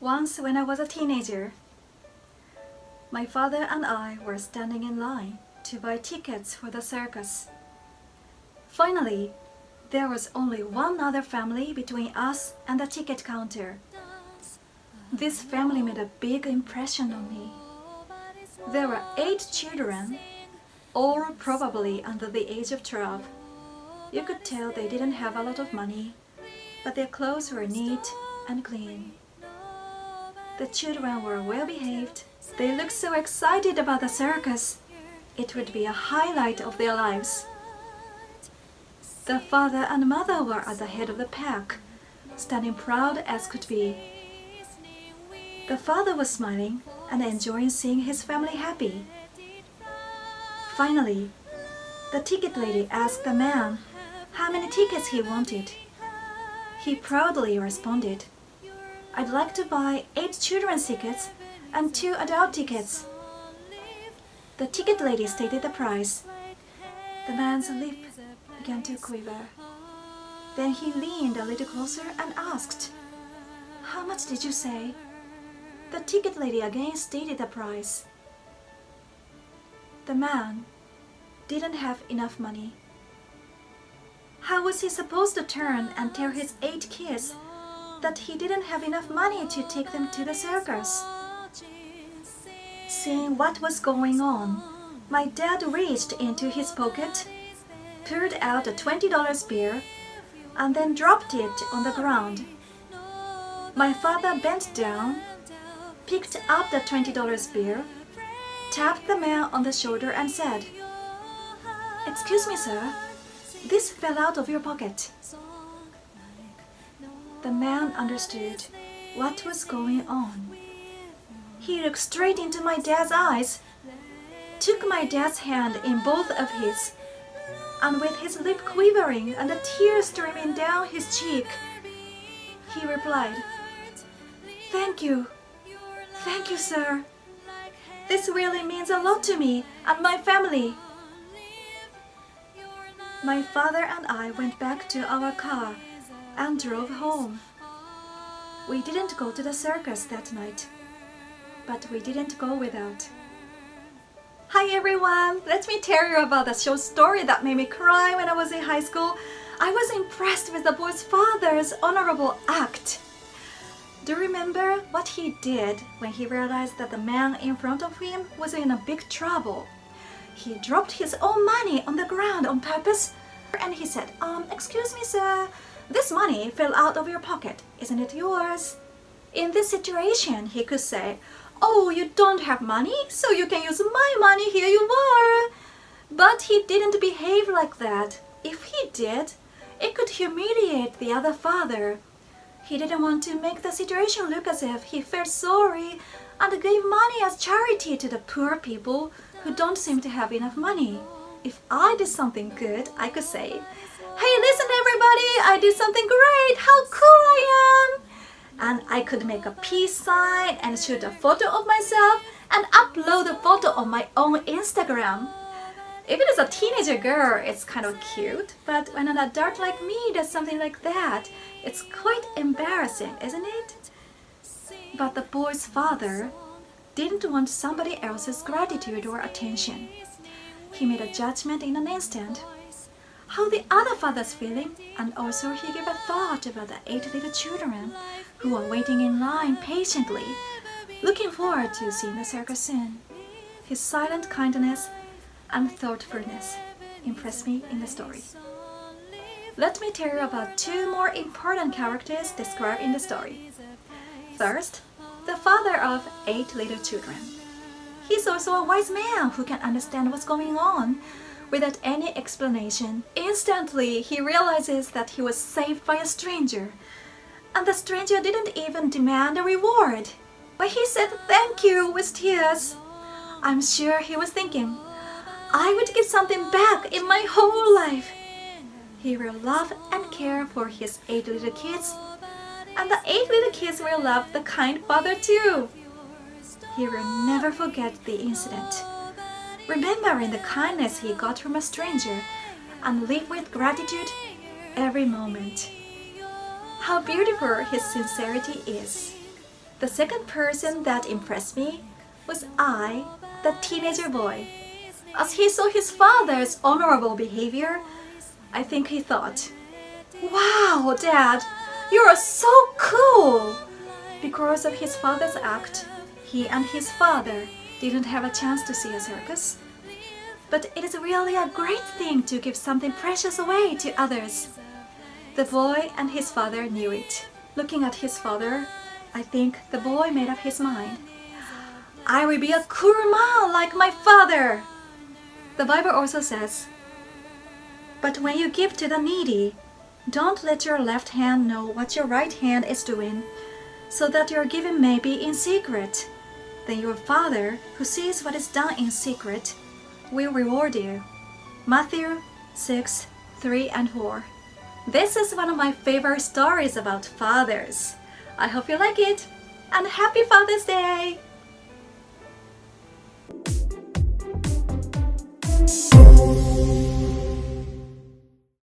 Once when I was a teenager, my father and I were standing in line to buy tickets for the circus. Finally, there was only one other family between us and the ticket counter. This family made a big impression on me. There were 8 children, all probably under the age of 12. You could tell they didn't have a lot of money, but their clothes were neat and clean. The children were well behaved. They looked so excited about the circus. It would be a highlight of their lives. The father and mother were at the head of the pack, standing proud as could be. The father was smiling and enjoying seeing his family happy. Finally, the ticket lady asked the man how many tickets he wanted. He proudly responded, "I'd like to buy 8 children's tickets and 2 adult tickets." The ticket lady stated the price. The man's lip began to quiver. Then he leaned a little closer and asked, "How much did you say?" The ticket lady again stated the price. The man didn't have enough money. How was he supposed to turn and tell his 8 kids that he didn't have enough money to take them to the circus? Seeing what was going on, my dad reached into his pocket, pulled out a $20 bill, and then dropped it on the ground. My father bent down, picked up the $20 bill, tapped the man on the shoulder and said, "Excuse me, sir, this fell out of your pocket." The man understood what was going on. He looked straight into my dad's eyes, took my dad's hand in both of his, and with his lip quivering and the tears streaming down his cheek, he replied, "Thank you. Thank you, sir. This really means a lot to me and my family." My father and I went back to our car and drove home. We didn't go to the circus that night, but we didn't go without. Hi everyone! Let me tell you about the short story that made me cry when I was in high school. I was impressed with the boy's father's honorable act. Do you remember what he did when he realized that the man in front of him was in a big trouble? He dropped his own money on the ground on purpose, and he said, "Excuse me, sir, this money fell out of your pocket. Isn't it yours?" In this situation, he could say, "Oh, you don't have money, so you can use my money, here you are." But he didn't behave like that. If he did, it could humiliate the other father. He didn't want to make the situation look as if he felt sorry and gave money as charity to the poor people who don't seem to have enough money. If I did something good, I could say, "Hey, listen everybody, I did something great, how cool I am!" And I could make a peace sign and shoot a photo of myself and upload a photo on my own Instagram. If it is a teenager girl, it's kind of cute, but when an adult like me does something like that, it's quite embarrassing, isn't it? But the boy's father didn't want somebody else's gratitude or attention. He made a judgment in an instant. How the other father's feeling, and also he gave a thought about the 8 little children who were waiting in line patiently, looking forward to seeing the circus soon. His silent kindness and thoughtfulness impressed me in the story. Let me tell you about 2 more important characters described in the story. First, the father of 8 little children. He's also a wise man who can understand what's going on without any explanation. Instantly, he realizes that he was saved by a stranger, and the stranger didn't even demand a reward, but he said thank you with tears. I'm sure he was thinking, I would give something back in my whole life. He will love and care for his 8 little kids, and the 8 little kids will love the kind father too. He will never forget the incident, remembering the kindness he got from a stranger, and live with gratitude every moment. How beautiful his sincerity is. The second person that impressed me was I, the teenager boy. As he saw his father's honorable behavior, I think he thought, "Wow, Dad, you are so cool!" Because of his father's act, he and his father didn't have a chance to see a circus. But it is really a great thing to give something precious away to others. The boy and his father knew it. Looking at his father, I think the boy made up his mind. I will be a cool man like my father. The Bible also says, "But when you give to the needy, don't let your left hand know what your right hand is doing, so that your giving may be in secret. Then your Father, who sees what is done in secret, will reward you." Mathew 6:3 and 4. This is one of my favorite stories about fathers. I hope you like it, and happy Father's Day!